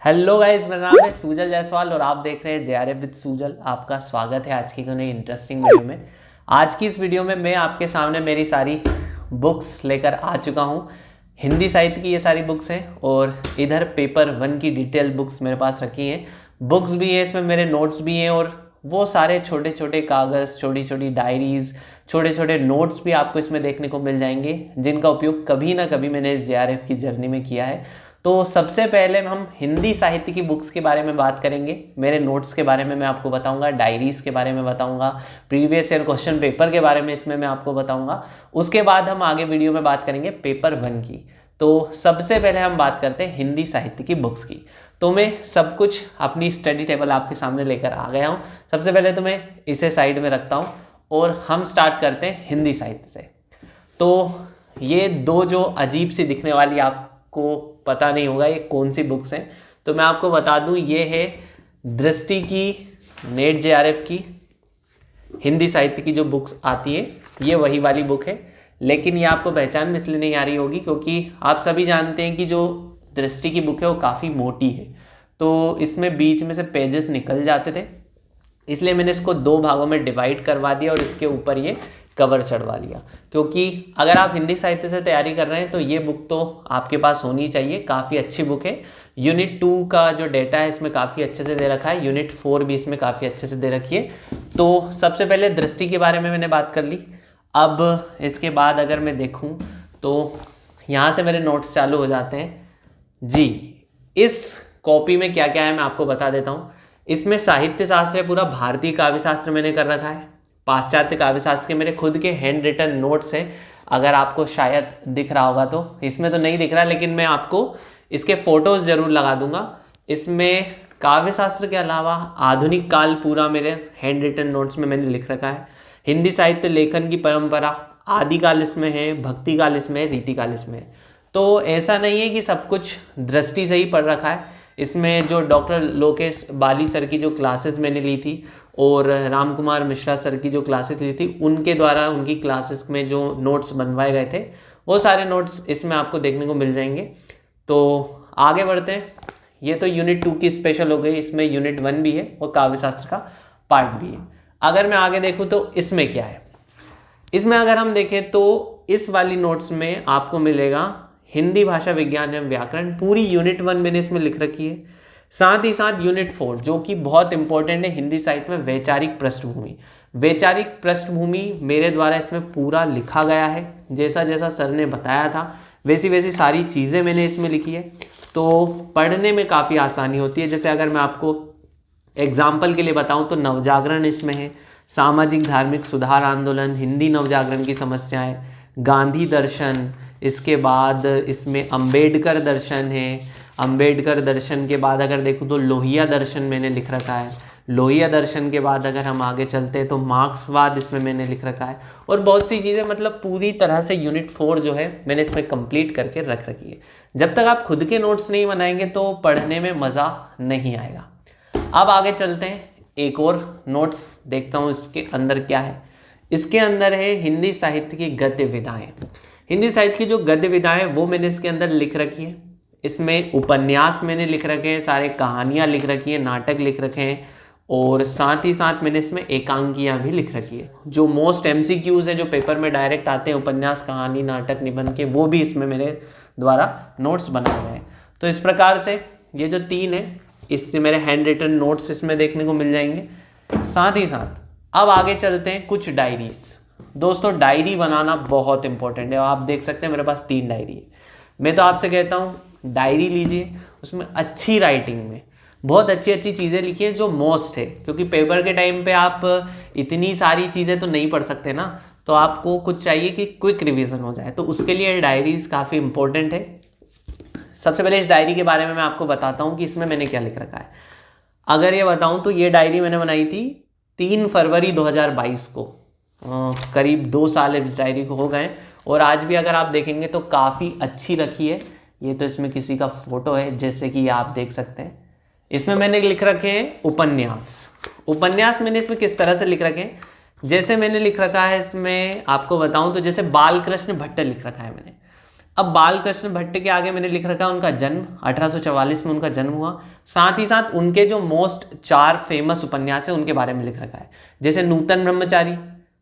Hello guys, मेरा नाम है सूजल जायसवाल और आप देख रहे हैं जेआरएफ विद सूजल। आपका स्वागत है आज की नई इंटरेस्टिंग वीडियो में। आज की इस वीडियो में मैं आपके सामने मेरी सारी बुक्स लेकर आ चुका हूँ। हिंदी साहित्य की ये सारी बुक्स हैं और इधर पेपर 1 की डिटेल बुक्स मेरे पास रखी हैं। बुक्स भी हैं, इसमें मेरे नोट्स भी हैं और वो सारे छोटे छोटे कागज़, छोटी छोटी डायरीज़, छोटे छोटे नोट्स भी आपको इसमें देखने को मिल जाएंगे, जिनका उपयोग कभी ना कभी मैंने इस जेआरएफ की जर्नी में किया है। तो सबसे पहले हम हिंदी साहित्य की बुक्स के बारे में बात करेंगे। मेरे नोट्स के बारे में मैं आपको बताऊंगा, डायरीज़ के बारे में बताऊंगा, प्रीवियस ईयर क्वेश्चन पेपर के बारे में इसमें मैं आपको बताऊंगा। उसके बाद हम आगे वीडियो में बात करेंगे पेपर 1 की। तो सबसे पहले हम बात करते हैं हिंदी साहित्य की बुक्स की। तो मैं सब कुछ अपनी स्टडी टेबल आपके सामने लेकर आ गया हूँ। सबसे पहले तो मैं इसे साइड में रखता हूँ और हम स्टार्ट करते हैं हिंदी साहित्य से। तो ये दो जो अजीब सी दिखने वाली आपको पता नहीं होगा ये कौन सी बुक्स हैं, तो मैं आपको बता दूं, ये है दृष्टि की नेट जेआरएफ की हिंदी साहित्य की जो बुक्स आती है, ये वही वाली बुक है। लेकिन ये आपको पहचान में इसलिए नहीं आ रही होगी क्योंकि आप सभी जानते हैं कि जो दृष्टि की बुक है वो काफ़ी मोटी है, तो इसमें बीच में से पेजेस निकल जाते थे, इसलिए मैंने इसको दो भागों में डिवाइड करवा दिया और इसके ऊपर ये कवर चढ़वा लिया। क्योंकि अगर आप हिंदी साहित्य से तैयारी कर रहे हैं तो ये बुक तो आपके पास होनी चाहिए, काफ़ी अच्छी बुक है। यूनिट 2 का जो डेटा है इसमें काफ़ी अच्छे से दे रखा है, यूनिट 4 भी इसमें काफ़ी अच्छे से दे रखी है। तो सबसे पहले दृष्टि के बारे में मैंने बात कर ली। अब इसके बाद अगर मैं देखूं तो यहाँ से मेरे नोट्स चालू हो जाते हैं जी। इस कॉपी में क्या क्या है मैं आपको बता देता हूँ। इसमें साहित्य शास्त्र है, पूरा भारतीय काव्य शास्त्र मैंने कर रखा है। पाश्चात्य काव्य शास्त्र के मेरे खुद के हैंड रिटन नोट्स हैं, अगर आपको शायद दिख रहा होगा तो। इसमें तो नहीं दिख रहा, लेकिन मैं आपको इसके फोटोज जरूर लगा दूंगा। इसमें काव्य शास्त्र के अलावा आधुनिक काल पूरा मेरे हैंड रिटन नोट्स में मैंने लिख रखा है। हिंदी साहित्य लेखन की परंपरा, आदिकाल इसमें है, भक्ति काल इसमें है, रीतिकाल इसमें है। तो ऐसा नहीं है कि सब कुछ दृष्टि से ही पढ़ रखा है। इसमें जो डॉक्टर लोकेश बाली सर की जो क्लासेस मैंने ली थी और राम कुमार मिश्रा सर की जो क्लासेस ली थी, उनके द्वारा उनकी क्लासेस में जो नोट्स बनवाए गए थे वो सारे नोट्स इसमें आपको देखने को मिल जाएंगे। तो आगे बढ़ते हैं। ये तो यूनिट 2 की स्पेशल हो गई, इसमें यूनिट 1 भी है और काव्य शास्त्र का पार्ट भी है। अगर मैं आगे देखूँ तो इसमें क्या है, इसमें अगर हम देखें तो इस वाली नोट्स में आपको मिलेगा हिंदी भाषा विज्ञान एवं व्याकरण, पूरी यूनिट 1 मैंने इसमें लिख रखी है। साथ ही साथ यूनिट 4 जो कि बहुत इंपॉर्टेंट है हिंदी साहित्य में, वैचारिक पृष्ठभूमि। वैचारिक पृष्ठभूमि मेरे द्वारा इसमें पूरा लिखा गया है, जैसा जैसा सर ने बताया था वैसी वैसी सारी चीज़ें मैंने इसमें लिखी है। तो पढ़ने में काफ़ी आसानी होती है। जैसे अगर मैं आपको एग्जाम्पल के लिए बताऊँ तो नवजागरण इसमें है, सामाजिक धार्मिक सुधार आंदोलन, हिंदी नवजागरण की समस्याएं, गांधी दर्शन, इसके बाद इसमें अंबेडकर दर्शन है। अंबेडकर दर्शन के बाद अगर देखूँ तो लोहिया दर्शन मैंने लिख रखा है। लोहिया दर्शन के बाद अगर हम आगे चलते हैं तो मार्क्सवाद इसमें मैंने लिख रखा है और बहुत सी चीज़ें, मतलब पूरी तरह से यूनिट 4 जो है मैंने इसमें कंप्लीट करके रख रखी है। जब तक आप खुद के नोट्स नहीं बनाएंगे तो पढ़ने में मज़ा नहीं आएगा। अब आगे चलते हैं, एक और नोट्स देखता हूँ इसके अंदर क्या है। इसके अंदर है हिंदी साहित्य की गद्य विधाएँ। हिंदी साहित्य की जो गद्य विधाएँ वो मैंने इसके अंदर लिख रखी है। इसमें उपन्यास मैंने लिख रखे हैं, सारे कहानियाँ लिख रखी हैं, नाटक लिख रखे हैं और साथ ही साथ मैंने इसमें एकांकियाँ भी लिख रखी है। जो मोस्ट MCQs है जो पेपर में डायरेक्ट आते हैं, उपन्यास, कहानी, नाटक, निबंध के, वो भी इसमें मेरे द्वारा नोट्स बनाए गए हैं। तो इस प्रकार से ये जो 3 है, इससे मेरे हैंड रिटन नोट्स इसमें देखने को मिल जाएंगे। साथ ही साथ अब आगे चलते हैं कुछ डायरीज। दोस्तों डायरी बनाना बहुत इंपॉर्टेंट है। आप देख सकते हैं मेरे पास 3 डायरी है। मैं तो आपसे कहता हूँ डायरी लीजिए, उसमें अच्छी राइटिंग में बहुत अच्छी अच्छी चीज़ें लिखिए जो मोस्ट है, क्योंकि पेपर के टाइम पे आप इतनी सारी चीज़ें तो नहीं पढ़ सकते ना, तो आपको कुछ चाहिए कि क्विक रिवीजन हो जाए, तो उसके लिए डायरीज काफ़ी इंपॉर्टेंट है। सबसे पहले इस डायरी के बारे में मैं आपको बताता हूँ कि इसमें मैंने क्या लिख रखा है। अगर ये बताऊँ तो ये डायरी मैंने बनाई थी 3 फरवरी 2022 को। करीब 2 साल इस डायरी को हो गए और आज भी अगर आप देखेंगे तो काफ़ी अच्छी रखी है। ये तो इसमें किसी का फोटो है, जैसे कि आप देख सकते हैं। इसमें मैंने लिख रखे हैं उपन्यास। उपन्यास मैंने इसमें किस तरह से लिख रखे हैं, जैसे मैंने लिख रखा है इसमें आपको बताऊं तो जैसे बालकृष्ण भट्ट लिख रखा है मैंने। अब बाल कृष्ण भट्ट के आगे मैंने लिख रखा है उनका जन्म, 1844 में उनका जन्म हुआ। साथ ही साथ उनके जो मोस्ट 4 फेमस उपन्यास है उनके बारे में लिख रखा है, जैसे नूतन ब्रह्मचारी,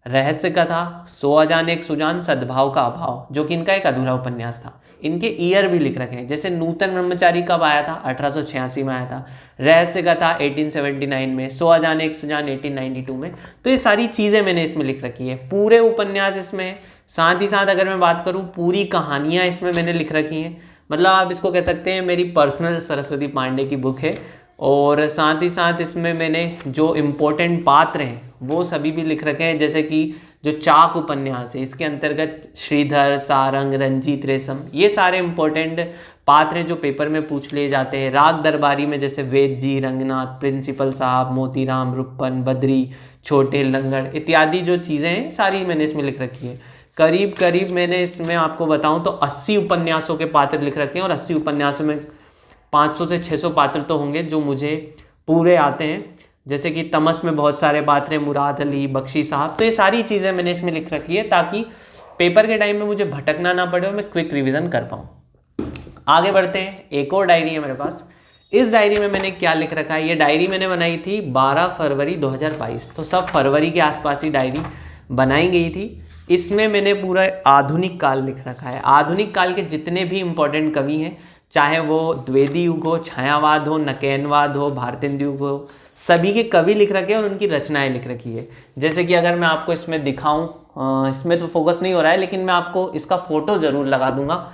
रहस्य कथा, 100 अजान एक सुजान, सद्भाव का अभाव, जो कि इनका एक अधूरा उपन्यास था। इनके ईयर भी लिख रखे हैं, जैसे नूतन ब्रह्मचारी कब आया था, 1886 में आया था, रहस्य कथा 1879 में, 100 अजान एक सुजान 1892 में। तो ये सारी चीज़ें मैंने इसमें लिख रखी है, पूरे उपन्यास इसमें है। साथ ही साथ अगर मैं बात करूँ, पूरी कहानियाँ इसमें मैंने लिख रखी हैं। मतलब आप इसको कह सकते हैं मेरी पर्सनल सरस्वती पांडे की बुक है। और साथ ही साथ इसमें मैंने जो इम्पोर्टेंट पात्र हैं वो सभी भी लिख रखे हैं, जैसे कि जो चाक उपन्यास है इसके अंतर्गत श्रीधर, सारंग, रंजीत, रेशम, ये सारे इम्पोर्टेंट पात्र हैं जो पेपर में पूछ लिए जाते हैं। राग दरबारी में जैसे वेद जी, रंगनाथ, प्रिंसिपल साहब, मोतीराम, रुपन, बद्री, छोटे लंगड़ इत्यादि जो चीज़ें हैं सारी मैंने इसमें लिख रखी है। करीब करीब मैंने इसमें आपको बताऊं तो 80 उपन्यासों के पात्र लिख रखे हैं, और 80 उपन्यासों में 500 से 600 पात्र तो होंगे जो मुझे पूरे आते हैं। जैसे कि तमस में बहुत सारे पात्र हैं, मुराद अली, बख्शी साहब। तो ये सारी चीज़ें मैंने इसमें लिख रखी है ताकि पेपर के टाइम में मुझे भटकना ना पड़े और मैं क्विक रिवीजन कर पाऊँ। आगे बढ़ते हैं, एक और डायरी है मेरे पास। इस डायरी में मैंने क्या लिख रखा है, ये डायरी मैंने बनाई थी 12 फरवरी 2022, तो सब फरवरी के आसपास ही डायरी बनाई गई थी। इसमें मैंने पूरा आधुनिक काल लिख रखा है। आधुनिक काल के जितने भी इम्पोर्टेंट कवि हैं, चाहे वो द्विवेदी युग हो, छायावाद हो, नकेनवाद हो, भारतेंदु युग हो, सभी के कवि लिख रखे हैं और उनकी रचनाएं लिख रखी है। जैसे कि अगर मैं आपको इसमें दिखाऊं, इसमें तो फोकस नहीं हो रहा है लेकिन मैं आपको इसका फोटो जरूर लगा दूंगा।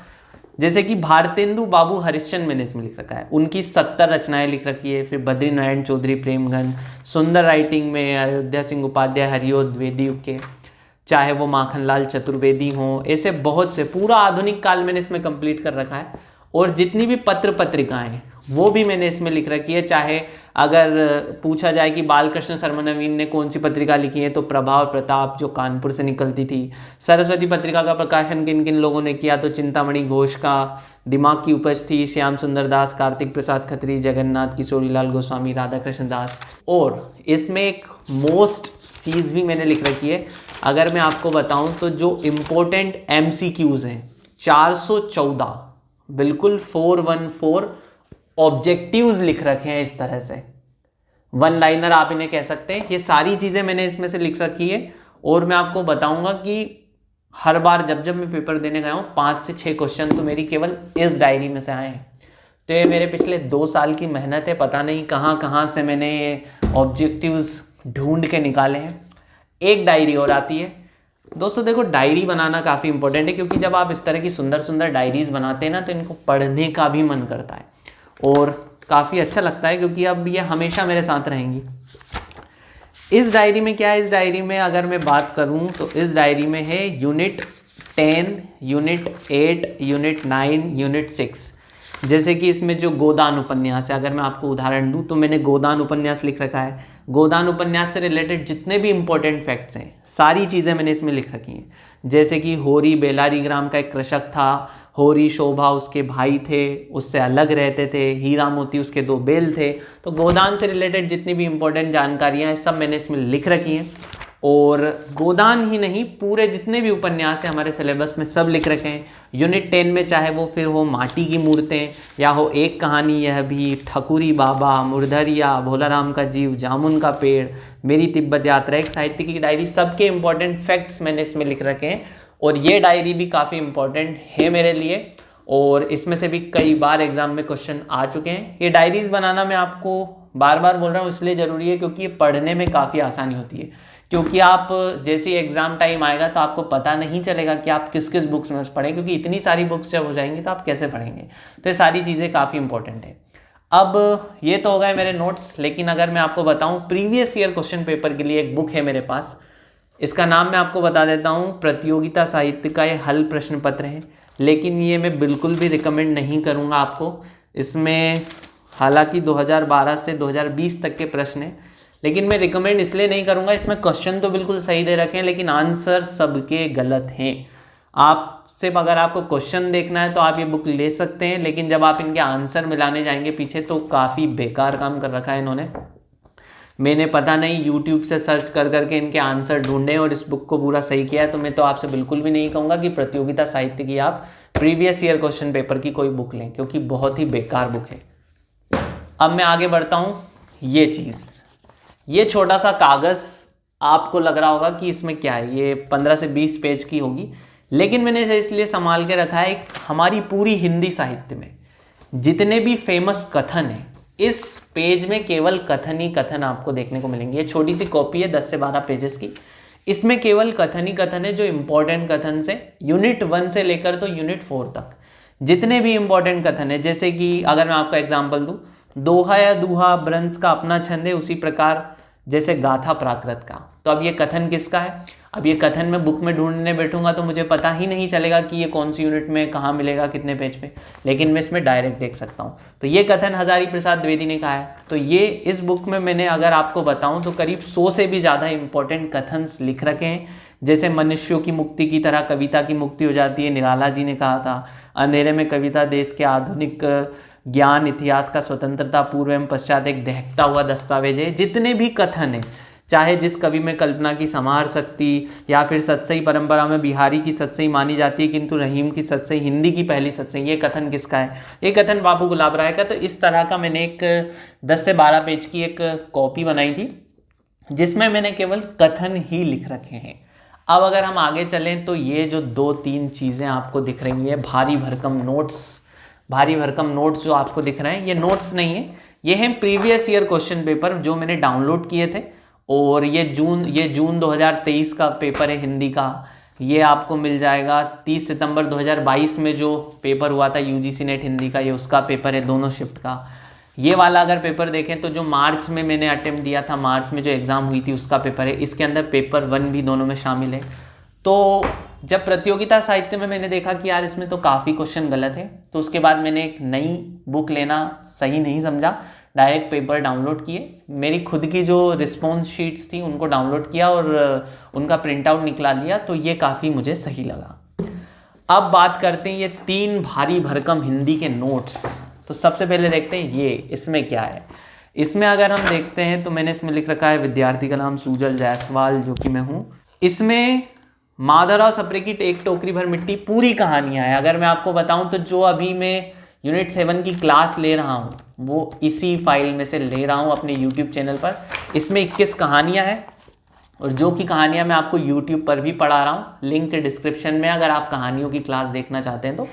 जैसे कि भारतेंदु बाबू हरिश्चंद्र मैंने इसमें लिख रखा है, उनकी 70 रचनाएं लिख रखी है। फिर बद्री नारायण चौधरी प्रेमगन, सुंदर राइटिंग में अयोध्या सिंह उपाध्याय, हरिओ द्विवेदी युग के, चाहे वो माखनलाल चतुर्वेदी हों, ऐसे बहुत से पूरा आधुनिक काल मैंने इसमें कंप्लीट कर रखा है। और जितनी भी पत्र पत्रिकाएं वो भी मैंने इसमें लिख रखी है। चाहे अगर पूछा जाए कि बालकृष्ण शर्मा नवीन ने कौन सी पत्रिका लिखी है, तो प्रभाव प्रताप जो कानपुर से निकलती थी। सरस्वती पत्रिका का प्रकाशन किन किन लोगों ने किया, तो चिंतामणि घोष का दिमाग की उपज थी, श्याम सुंदर दास, कार्तिक प्रसाद खत्री, जगन्नाथ किशोरीलाल गोस्वामी, राधा कृष्ण दास। और इसमें एक मोस्ट चीज़ भी मैंने लिख रखी है, अगर मैं आपको बताऊं तो जो इम्पोर्टेंट MCQs हैं 414, बिल्कुल 414 ऑब्जेक्टिव्स लिख रखे हैं इस तरह से, वन लाइनर आप इन्हें कह सकते हैं। ये सारी चीज़ें मैंने इसमें से लिख रखी है। और मैं आपको बताऊंगा कि हर बार जब जब मैं पेपर देने गया हूँ 5 से 6 क्वेश्चन तो मेरी केवल इस डायरी में से आए हैं। तो ये मेरे पिछले 2 साल की मेहनत है, पता नहीं कहाँ कहाँ से मैंने ये ऑब्जेक्टिव्स ढूंढ के निकाले हैं। एक डायरी और आती है दोस्तों। देखो, डायरी बनाना काफ़ी इंपॉर्टेंट है, क्योंकि जब आप इस तरह की सुंदर सुंदर डायरीज बनाते हैं ना, तो इनको पढ़ने का भी मन करता है और काफ़ी अच्छा लगता है, क्योंकि अब ये हमेशा मेरे साथ रहेंगी। इस डायरी में क्या है, इस डायरी में अगर मैं बात करूं तो इस डायरी में है यूनिट 10, यूनिट 8, यूनिट 9, यूनिट 6। जैसे कि इसमें जो गोदान उपन्यास है, अगर मैं आपको उदाहरण दूं तो मैंने गोदान उपन्यास लिख रखा है। गोदान उपन्यास से रिलेटेड जितने भी इंपॉर्टेंट फैक्ट्स हैं सारी चीज़ें मैंने इसमें लिख रखी हैं। जैसे कि होरी बेलारी ग्राम का एक कृषक था, होरी शोभा उसके भाई थे, उससे अलग रहते थे, हीरा मोती उसके 2 बेल थे। तो गोदान से रिलेटेड जितनी भी इंपॉर्टेंट जानकारियाँ हैं सब मैंने इसमें लिख रखी हैं। और गोदान ही नहीं, पूरे जितने भी उपन्यास हैं हमारे सिलेबस में सब लिख रखे हैं। यूनिट 10 में चाहे वो फिर हो माटी की मूर्तें, या हो एक कहानी यह भी, ठकुरी बाबा, मुरधरिया, भोलाराम का जीव, जामुन का पेड़, मेरी तिब्बत यात्रा, एक साहित्य की डायरी, सबके इंपॉर्टेंट फैक्ट्स मैंने इसमें लिख रखे हैं। और ये डायरी भी काफ़ी इंपॉर्टेंट है मेरे लिए, और इसमें से भी कई बार एग्जाम में क्वेश्चन आ चुके हैं। ये डायरीज बनाना मैं आपको बार बार बोल रहा हूँ इसलिए ज़रूरी है क्योंकि ये पढ़ने में काफ़ी आसानी होती है। क्योंकि आप जैसे एग्ज़ाम टाइम आएगा तो आपको पता नहीं चलेगा कि आप किस किस बुक्स में पढ़ें, क्योंकि इतनी सारी बुक्स जब हो जाएंगी तो आप कैसे पढ़ेंगे। तो ये सारी चीज़ें काफ़ी इंपॉर्टेंट है। अब ये तो हो गए मेरे नोट्स, लेकिन अगर मैं आपको बताऊं प्रीवियस ईयर क्वेश्चन पेपर के लिए एक बुक है मेरे पास। इसका नाम मैं आपको बता देता हूँ, प्रतियोगिता साहित्य का ये हल प्रश्न पत्र है। लेकिन ये मैं बिल्कुल भी रिकमेंड नहीं करूँगा आपको। इसमें हालांकि 2012 से 2020 तक के प्रश्न हैं, लेकिन मैं रिकमेंड इसलिए नहीं करूँगा। इसमें क्वेश्चन तो बिल्कुल सही दे रखे हैं लेकिन आंसर सबके गलत हैं। आप सिर्फ अगर आपको क्वेश्चन देखना है तो आप ये बुक ले सकते हैं, लेकिन जब आप इनके आंसर मिलाने जाएंगे पीछे तो काफ़ी बेकार काम कर रखा है इन्होंने। मैंने पता नहीं यूट्यूब से सर्च कर करके इनके आंसर ढूंढे और इस बुक को पूरा सही किया है, तो मैं तो आपसे बिल्कुल भी नहीं कहूँगा कि प्रतियोगिता साहित्य की आप प्रीवियस ईयर क्वेश्चन पेपर की कोई बुक लें, क्योंकि बहुत ही बेकार बुक है। अब मैं आगे बढ़ता हूँ। ये चीज़, ये छोटा सा कागज़ आपको लग रहा होगा कि इसमें क्या है, ये 15 से 20 पेज की होगी, लेकिन मैंने इसे इसलिए संभाल के रखा है। हमारी पूरी हिंदी साहित्य में जितने भी फेमस कथन हैं, इस पेज में केवल कथन ही कथन आपको देखने को मिलेंगे। ये छोटी सी कॉपी है 10 से 12 पेजेस की, इसमें केवल कथन ही कथन है जो इंपॉर्टेंट कथन से यूनिट 1 से लेकर तो यूनिट 4 तक जितने भी इंपॉर्टेंट कथन है, जैसे कि अगर मैं आपका एग्जाम्पल दूँ, दोहा या दूहा ब्रंस का अपना छंद है, उसी प्रकार जैसे गाथा प्राकृत का। तो अब ये कथन किसका है? अब ये कथन मैं बुक में ढूंढने बैठूंगा तो मुझे पता ही नहीं चलेगा कि ये कौन सी यूनिट में कहाँ मिलेगा, कितने पेज पे, लेकिन मैं इसमें डायरेक्ट देख सकता हूँ। तो ये कथन हजारी प्रसाद द्विवेदी ने कहा है। तो ये इस बुक में मैंने अगर आपको बताऊँ तो करीब 100 से भी ज़्यादा इंपॉर्टेंट कथन लिख रखे हैं। जैसे मनुष्यों की मुक्ति की तरह कविता की मुक्ति हो जाती है, निराला जी ने कहा था। अंधेरे में कविता देश के आधुनिक ज्ञान इतिहास का स्वतंत्रता पूर्व एवं पश्चात एक दहकता हुआ दस्तावेज है। जितने भी कथन है, चाहे जिस कवि में कल्पना की समार शक्ति या फिर सतसई परंपरा में बिहारी की सतसई मानी जाती है किंतु रहीम की सतसई हिंदी की पहली सतसई, ये कथन किसका है? ये कथन बाबू गुलाब राय का। तो इस तरह का मैंने एक 10 से 12 पेज की एक कॉपी बनाई थी जिसमें मैंने केवल कथन ही लिख रखे हैं। अब अगर हम आगे चलें तो ये जो 2-3 चीज़ें आपको दिख रही है, भारी भरकम नोट्स जो आपको दिख रहे हैं, ये नोट्स नहीं है, ये हैं प्रीवियस ईयर क्वेश्चन पेपर जो मैंने डाउनलोड किए थे। और ये जून 2023 का पेपर है हिंदी का। ये आपको मिल जाएगा 30 सितंबर 2022 में जो पेपर हुआ था यूजीसी नेट हिंदी का, ये उसका पेपर है, दोनों शिफ्ट का। ये वाला अगर पेपर देखें तो जो मार्च में मैंने अटेम्प्ट दिया था, मार्च में जो एग्ज़ाम हुई थी उसका पेपर है। इसके अंदर पेपर 1 भी दोनों में शामिल है। तो जब प्रतियोगिता साहित्य में मैंने देखा कि यार इसमें तो काफ़ी क्वेश्चन गलत है, तो उसके बाद मैंने एक नई बुक लेना सही नहीं समझा, डायरेक्ट पेपर डाउनलोड किए। मेरी खुद की जो रिस्पॉन्स शीट्स थी उनको डाउनलोड किया और उनका प्रिंट आउट निकला दिया, तो ये काफ़ी मुझे सही लगा। अब बात करते हैं ये 3 भारी भरकम हिंदी के नोट्स। तो सबसे पहले देखते हैं ये इसमें क्या है। इसमें अगर हम देखते हैं तो मैंने इसमें लिख रखा है विद्यार्थी का नाम सूजल जायसवाल, जो कि मैं हूँ। इसमें माधवराव सप्रे की एक टोकरी भर मिट्टी पूरी कहानियाँ हैं। अगर मैं आपको बताऊँ तो जो अभी मैं यूनिट 7 की क्लास ले रहा हूँ वो इसी फाइल में से ले रहा हूँ अपने यूट्यूब चैनल पर। इसमें 21 कहानियाँ हैं और जो कि कहानियाँ मैं आपको यूट्यूब पर भी पढ़ा रहा हूँ, लिंक डिस्क्रिप्शन में अगर आप कहानियों की क्लास देखना चाहते हैं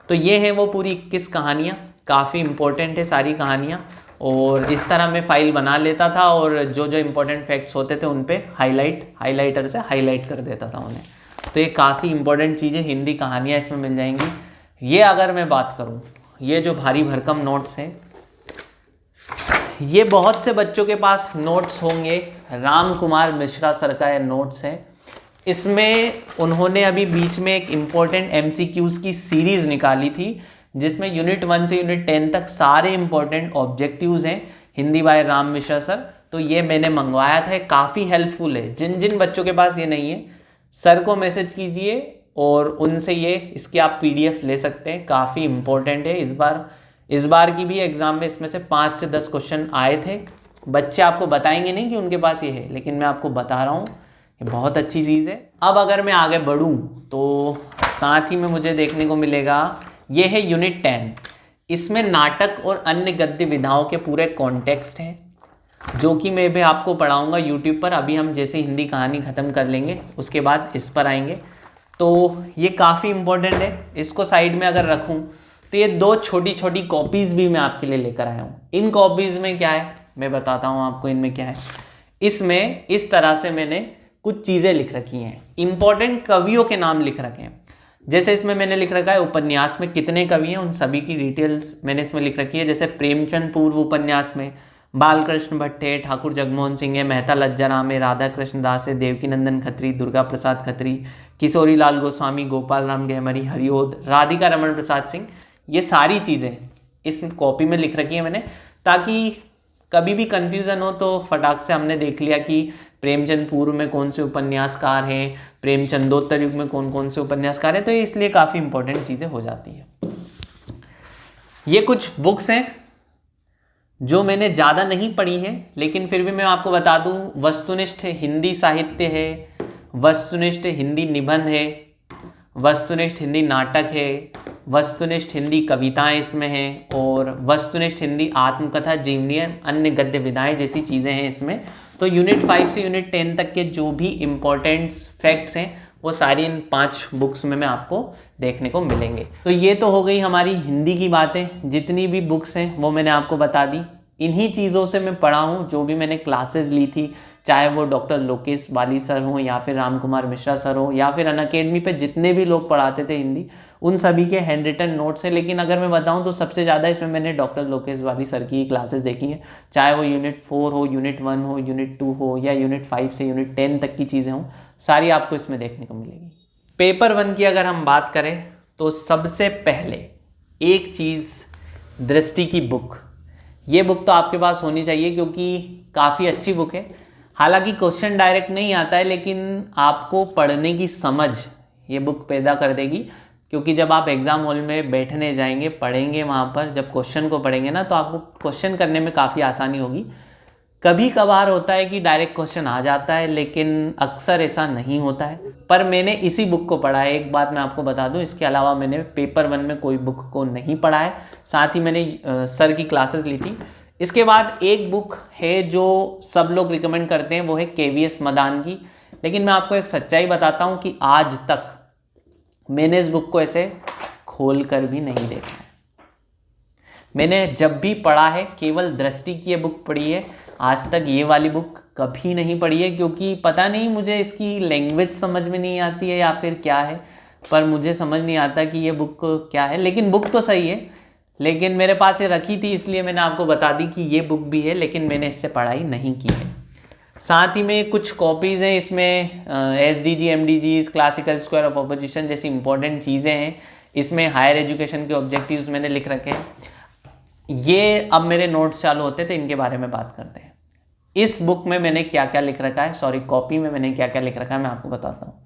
तो ये है वो पूरी 21 कहानियाँ। काफ़ी इंपॉर्टेंट है सारी कहानियाँ, और इस तरह मैं फाइल बना लेता था और जो जो इंपॉर्टेंट फैक्ट्स होते थे उन पे हाईलाइटर से हाईलाइट कर देता था उन्हें। तो ये काफ़ी इंपॉर्टेंट चीज़ें, हिंदी कहानियाँ इसमें मिल जाएंगी। ये अगर मैं बात करूँ, ये जो भारी भरकम नोट्स हैं, ये बहुत से बच्चों के पास नोट्स होंगे। राम कुमार मिश्रा सर का ये नोट्स है। इसमें उन्होंने अभी बीच में एक इम्पोर्टेंट MCQs की सीरीज़ निकाली थी जिसमें यूनिट 1 से यूनिट 10 तक सारे इंपॉर्टेंट ऑब्जेक्टिव्स हैं, हिंदी बाय राम मिश्रा सर। तो ये मैंने मंगवाया था, काफ़ी हेल्पफुल है। जिन जिन बच्चों के पास ये नहीं है, सर को मैसेज कीजिए और उनसे ये इसकी आप PDF ले सकते हैं। काफ़ी इंपॉर्टेंट है। इस बार की भी एग्ज़ाम में इसमें से 5 से 10 क्वेश्चन आए थे। बच्चे आपको बताएंगे नहीं कि उनके पास ये है, लेकिन मैं आपको बता रहा हूँ, ये बहुत अच्छी चीज़ है। अब अगर मैं आगे बढ़ूँ तो साथ ही में मुझे देखने को मिलेगा, ये है यूनिट 10। इसमें नाटक और अन्य गद्य विधाओं के पूरे कॉन्टेक्स्ट हैं जो कि मैं भी आपको पढ़ाऊँगा यूट्यूब पर। अभी हम जैसे हिंदी कहानी ख़त्म कर लेंगे उसके बाद इस पर आएंगे। तो ये काफ़ी इंपॉर्टेंट है। इसको साइड में अगर रखूँ तो ये 2 छोटी छोटी कॉपीज़ भी मैं आपके लिए लेकर आया हूँ। इन कॉपीज़ में क्या है मैं बताता हूँ आपको, इनमें क्या है। इसमें इस तरह से मैंने कुछ चीज़ें लिख रखी हैं, इंपॉर्टेंट कवियों के नाम लिख रखे हैं। जैसे इसमें मैंने लिख रखा है उपन्यास में कितने कवि हैं, उन सभी की डिटेल्स मैंने इसमें लिख रखी है। जैसे प्रेमचंद पूर्व उपन्यास में बालकृष्ण भट्ट है, ठाकुर जगमोहन सिंह है, मेहता लज्जाराम है, राधा कृष्ण दास है, देवकीनंदन खत्री, दुर्गा प्रसाद खत्री, किशोरी लाल गोस्वामी, गोपाल राम गहमरी, हरिओद, राधिका रमन प्रसाद सिंह। ये सारी चीज़ें इस कॉपी में लिख रखी है मैंने, ताकि कभी भी कन्फ्यूज़न हो तो फटाक से हमने देख लिया कि प्रेमचंद पूर्व में कौन से उपन्यासकार हैं, प्रेमचंदोत्तर युग में कौन कौन से उपन्यासकार हैं। तो ये इसलिए काफ़ी इंपॉर्टेंट चीज़ें हो जाती है। ये कुछ बुक्स हैं जो मैंने ज़्यादा नहीं पढ़ी है लेकिन फिर भी मैं आपको बता दूं, वस्तुनिष्ठ हिंदी साहित्य है, वस्तुनिष्ठ हिंदी निबंध है, वस्तुनिष्ठ हिंदी नाटक है, वस्तुनिष्ठ हिंदी कविताएं इसमें हैं, और वस्तुनिष्ठ हिंदी आत्मकथा, जीवनी, अन्य गद्य विधाएं जैसी चीज़ें हैं इसमें। तो यूनिट 5 से यूनिट 10 तक के जो भी इम्पोर्टेंट फैक्ट्स हैं वो सारी इन 5 बुक्स में मैं आपको देखने को मिलेंगे। तो ये तो हो गई हमारी हिंदी की बातें। जितनी भी बुक्स हैं वो मैंने आपको बता दी। इन्हीं चीज़ों से मैं पढ़ा हूँ, जो भी मैंने क्लासेस ली थी, चाहे वो डॉक्टर लोकेश वाली सर हों या फिर राम कुमार मिश्रा सर हो या फिर अनअकैडमी पे जितने भी लोग पढ़ाते थे हिंदी, उन सभी के हैंड रिटन नोट्स हैं। लेकिन अगर मैं बताऊं तो सबसे ज़्यादा इसमें मैंने डॉक्टर लोकेश वाली सर की क्लासेस देखी हैं, चाहे वो यूनिट 4 हो, यूनिट 1 हो, यूनिट 2 हो या यूनिट 5 से यूनिट 10 तक की चीज़ें हों, सारी आपको इसमें देखने को मिलेगी। पेपर 1 की अगर हम बात करें तो सबसे पहले एक चीज़, दृष्टि की बुक। ये बुक तो आपके पास होनी चाहिए क्योंकि काफ़ी अच्छी बुक है। हालांकि क्वेश्चन डायरेक्ट नहीं आता है लेकिन आपको पढ़ने की समझ ये बुक पैदा कर देगी, क्योंकि जब आप एग्ज़ाम हॉल में बैठने जाएंगे, पढ़ेंगे, वहाँ पर जब क्वेश्चन को पढ़ेंगे ना तो आपको क्वेश्चन करने में काफ़ी आसानी होगी। कभी कभार होता है कि डायरेक्ट क्वेश्चन आ जाता है लेकिन अक्सर ऐसा नहीं होता है। पर मैंने इसी बुक को पढ़ा है, एक बात मैं आपको बता दूं, इसके अलावा मैंने पेपर 1 में कोई बुक को नहीं पढ़ा है। साथ ही मैंने सर की क्लासेस ली थी। इसके बाद एक बुक है जो सब लोग रिकमेंड करते हैं, वो है KVS मदान की। लेकिन मैं आपको एक सच्चाई बताता हूँ कि आज तक मैंने इस बुक को ऐसे खोल कर भी नहीं देखा है। मैंने जब भी पढ़ा है केवल दृष्टि की ये बुक पढ़ी है, आज तक ये वाली बुक कभी नहीं पढ़ी है, क्योंकि पता नहीं मुझे इसकी लैंग्वेज समझ में नहीं आती है या फिर क्या है, पर मुझे समझ नहीं आता कि ये बुक क्या है। लेकिन बुक तो सही है, लेकिन मेरे पास ये रखी थी इसलिए मैंने आपको बता दी कि ये बुक भी है, लेकिन मैंने इससे पढ़ाई नहीं की है। साथ ही में कुछ कॉपीज़ हैं इसमें, SDG, MDGs, classical square of opposition जैसी इंपॉर्टेंट चीज़ें हैं इसमें। हायर एजुकेशन के ऑब्जेक्टिव्स मैंने लिख रखे हैं। ये अब मेरे नोट्स चालू होते थे, इनके बारे में बात करते हैं। इस बुक में मैंने क्या क्या लिख रखा है, सॉरी कॉपी में मैंने क्या क्या लिख रखा है मैं आपको बताता हूँ।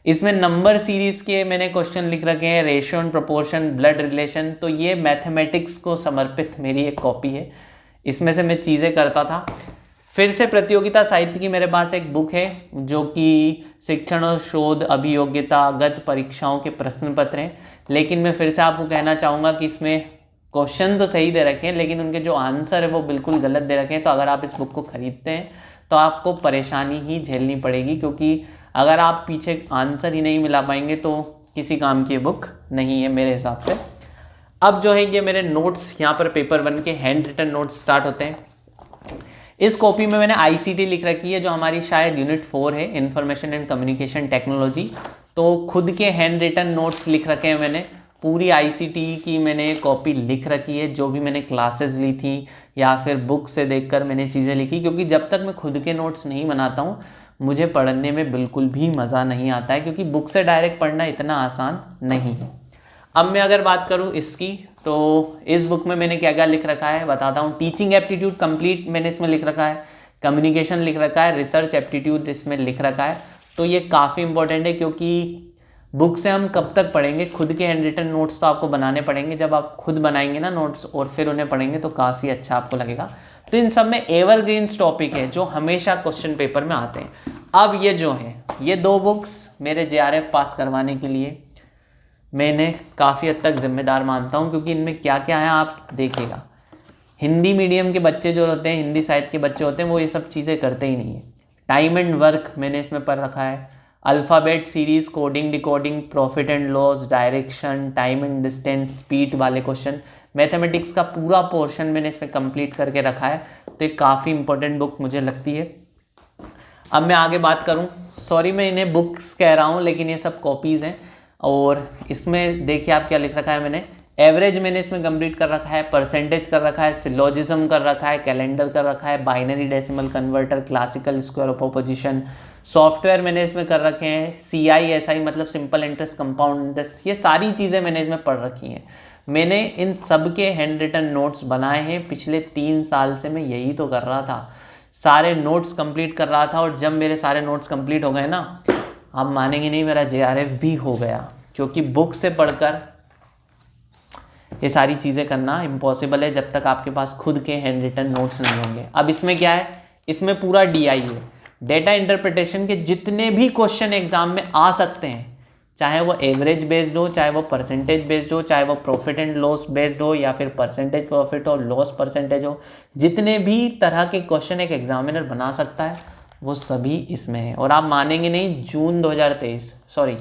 इसमें नंबर सीरीज के मैंने क्वेश्चन लिख रखे हैं, ratio and proportion, blood relation. तो ये मैथमेटिक्स को समर्पित मेरी एक कॉपी है, इसमें से मैं चीज़ें करता था। फिर से प्रतियोगिता साहित्य की मेरे पास एक बुक है जो कि शिक्षण और शोध अभियोग्यतागत परीक्षाओं के प्रश्न पत्र हैं। लेकिन मैं फिर से आपको कहना चाहूँगा कि इसमें क्वेश्चन तो सही दे रखे हैं लेकिन उनके जो आंसर है वो बिल्कुल गलत दे रखे हैं। तो अगर आप इस बुक को खरीदते हैं तो आपको परेशानी ही झेलनी पड़ेगी, क्योंकि अगर आप पीछे आंसर ही नहीं मिला पाएंगे तो किसी काम की बुक नहीं है मेरे हिसाब से। अब जो है ये मेरे नोट्स यहाँ पर पेपर 1 के हैंड रिटन नोट्स स्टार्ट होते हैं। इस कॉपी में मैंने ICT लिख रखी है जो हमारी शायद यूनिट 4 है, इंफॉर्मेशन एंड कम्युनिकेशन टेक्नोलॉजी। तो खुद के हैंड रिटन नोट्स लिख रखे हैं मैंने, पूरी ICT की मैंने कॉपी लिख रखी है, जो भी मैंने क्लासेस ली थी या फिर बुक से देखकर मैंने चीज़ें लिखी। क्योंकि जब तक मैं खुद के नोट्स नहीं बनाता हूँ मुझे पढ़ने में बिल्कुल भी मज़ा नहीं आता है, क्योंकि बुक से डायरेक्ट पढ़ना इतना आसान नहीं है। अब मैं अगर बात करूँ इसकी, तो इस बुक में मैंने क्या क्या लिख रखा है बताता हूँ। टीचिंग एप्टीट्यूड कंप्लीट मैंने इसमें लिख रखा है, कम्युनिकेशन लिख रखा है, रिसर्च एप्टीट्यूड इसमें लिख रखा है। तो ये काफ़ी इंपॉर्टेंट है, क्योंकि बुक से हम कब तक पढ़ेंगे, खुद के हैंड रिटन नोट्स तो आपको बनाने पड़ेंगे। जब आप खुद बनाएंगे ना नोट्स और फिर उन्हें पढ़ेंगे तो काफ़ी अच्छा आपको लगेगा। तो इन सब में एवरग्रीन्स टॉपिक है जो हमेशा क्वेश्चन पेपर में आते हैं। अब ये जो है ये 2 बुक्स मेरे JRF पास करवाने के लिए मैंने काफ़ी हद तक जिम्मेदार मानता हूँ, क्योंकि इनमें क्या क्या है आप देखिएगा। हिंदी मीडियम के बच्चे जो होते हैं, हिंदी साहित्य के बच्चे होते हैं, वो ये सब चीज़ें करते ही नहीं है। टाइम एंड वर्क मैंने इसमें पढ़ रखा है, alphabet series, coding decoding, profit and loss, direction, time and distance, speed वाले क्वेश्चन, मैथमेटिक्स का पूरा पोर्शन मैंने इसमें कंप्लीट करके रखा है। तो ये काफ़ी इंपॉर्टेंट बुक मुझे लगती है। अब मैं आगे बात करूं, सॉरी मैं इन्हें बुक्स कह रहा हूं लेकिन ये सब कॉपीज़ हैं। और इसमें देखिए आप क्या लिख रखा है मैंने, एवरेज मैंने इसमें कंप्लीट कर रखा है, परसेंटेज कर रखा है, सिलोजिज्म कर रखा है, कैलेंडर कर रखा है, binary decimal converter, classical square of opposition, software मैंने इसमें कर रखे हैं, CISI मतलब सिंपल इंटरेस्ट, कंपाउंड इंटरेस्ट, ये सारी चीज़ें मैंने इसमें पढ़ रखी हैं। मैंने इन सब के हैंड रिटन नोट्स बनाए हैं, पिछले 3 साल से मैं यही तो कर रहा था, सारे नोट्स कंप्लीट कर रहा था। और जब मेरे सारे नोट्स कंप्लीट हो गए ना, आप मानेंगे नहीं, मेरा JRF भी हो गया, क्योंकि बुक से पढ़कर ये सारी चीज़ें करना इम्पॉसिबल है जब तक आपके पास खुद के हैंड रिटन नोट्स नहीं होंगे। अब इसमें क्या है, इसमें पूरा DI है, डेटा इंटरप्रिटेशन के जितने भी क्वेश्चन एग्जाम में आ सकते हैं, चाहे वो एवरेज बेस्ड हो, चाहे वो परसेंटेज बेस्ड हो, चाहे वो प्रॉफिट एंड लॉस बेस्ड हो, या फिर परसेंटेज प्रॉफिट और लॉस परसेंटेज हो, जितने भी तरह के क्वेश्चन एक एग्जामिनर बना सकता है वो सभी इसमें है। और आप मानेंगे नहीं, जून 2023 सॉरी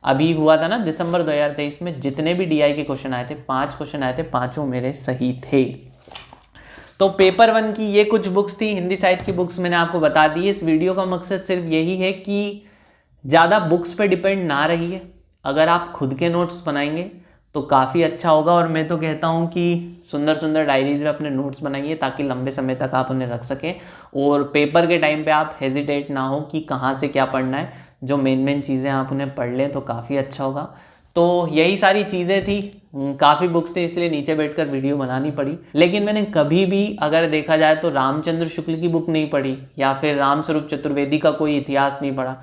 अभी हुआ था ना, दिसंबर 2023 में जितने भी DI के क्वेश्चन आए थे, 5 क्वेश्चन आए थे, 5 मेरे सही थे। तो पेपर 1 की ये कुछ बुक्स थी, हिंदी साहित्य की बुक्स मैंने आपको बता दी। इस वीडियो का मकसद सिर्फ यही है कि ज़्यादा बुक्स पे डिपेंड ना रहिए, अगर आप खुद के नोट्स बनाएंगे तो काफ़ी अच्छा होगा। और मैं तो कहता हूँ कि सुंदर सुंदर डायरीज में अपने नोट्स बनाइए ताकि लंबे समय तक आप उन्हें रख सकें, और पेपर के टाइम पे आप हेजिटेट ना हो कि कहाँ से क्या पढ़ना है। जो मेन चीज़ें आप उन्हें पढ़ लें तो काफ़ी अच्छा होगा। तो यही सारी चीज़ें थी, काफ़ी बुक्स थे इसलिए नीचे बैठकर वीडियो बनानी पड़ी। लेकिन मैंने कभी भी अगर देखा जाए तो रामचंद्र शुक्ल की बुक नहीं पढ़ी, या फिर रामस्वरूप चतुर्वेदी का कोई इतिहास नहीं पढ़ा।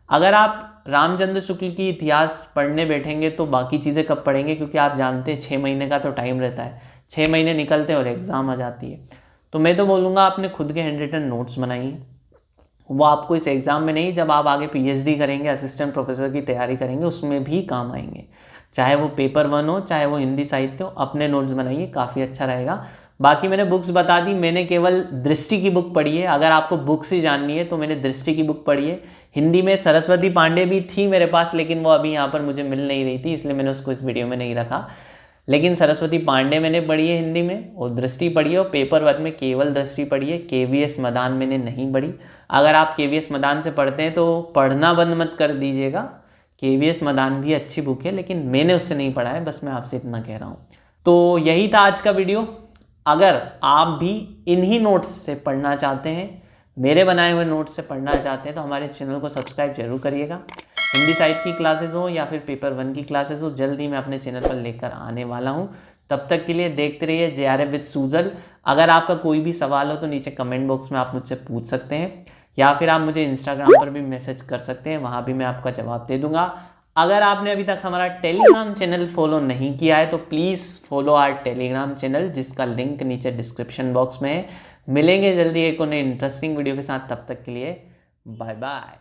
अगर आप रामचंद्र शुक्ल की इतिहास पढ़ने बैठेंगे तो बाकी चीज़ें कब पढ़ेंगे, क्योंकि आप जानते हैं 6 महीने का तो टाइम रहता है, 6 महीने निकलते हैं और एग्ज़ाम आ जाती है। तो मैं तो बोलूँगा आपने खुद के हैंड रिटन नोट्स बनाइए, वो आपको इस एग्ज़ाम में नहीं, जब आप आगे PhD करेंगे, असिस्टेंट प्रोफेसर की तैयारी करेंगे, उसमें भी काम आएंगे। चाहे वो पेपर 1 हो, चाहे वो हिंदी साहित्य हो, अपने नोट्स बनाइए, काफ़ी अच्छा रहेगा। बाकी मैंने बुक्स बता दी, मैंने केवल दृष्टि की बुक पढ़ी है। अगर आपको बुक्स ही जाननी है तो मैंने दृष्टि की बुक पढ़ी है। हिंदी में सरस्वती पांडे भी थी मेरे पास, लेकिन वो अभी यहाँ पर मुझे मिल नहीं रही थी, इसलिए मैंने उसको इस वीडियो में नहीं रखा। लेकिन सरस्वती पांडे मैंने पढ़ी है हिंदी में, और दृष्टि पढ़ी है, और पेपर 1 में केवल दृष्टि पढ़ी है। KVS मदान मैंने नहीं पढ़ी। अगर आप KVS मदान से पढ़ते हैं तो पढ़ना बंद मत कर दीजिएगा, KVS मदान भी अच्छी बुक है, लेकिन मैंने उससे नहीं पढ़ा है, बस मैं आपसे इतना कह रहा हूँ। तो यही था आज का वीडियो। अगर आप भी इन्हीं नोट्स से पढ़ना चाहते हैं, मेरे बनाए हुए नोट्स से पढ़ना चाहते हैं, तो हमारे चैनल को सब्सक्राइब जरूर करिएगा। हिंदी साहित्य की क्लासेस हो या फिर पेपर 1 की क्लासेस हो, जल्द ही मैं अपने चैनल पर लेकर आने वाला हूं। तब तक के लिए देखते रहिए JRF विद सूजल। अगर आपका कोई भी सवाल हो तो नीचे कमेंट बॉक्स में आप मुझसे पूछ सकते हैं, या फिर आप मुझे इंस्टाग्राम पर भी मैसेज कर सकते हैं, वहाँ भी मैं आपका जवाब दे दूंगा। अगर आपने अभी तक हमारा टेलीग्राम चैनल फॉलो नहीं किया है तो please follow our Telegram channel, जिसका लिंक नीचे डिस्क्रिप्शन बॉक्स में है। मिलेंगे जल्दी एक और नए इंटरेस्टिंग वीडियो के साथ, तब तक के लिए बाय बाय।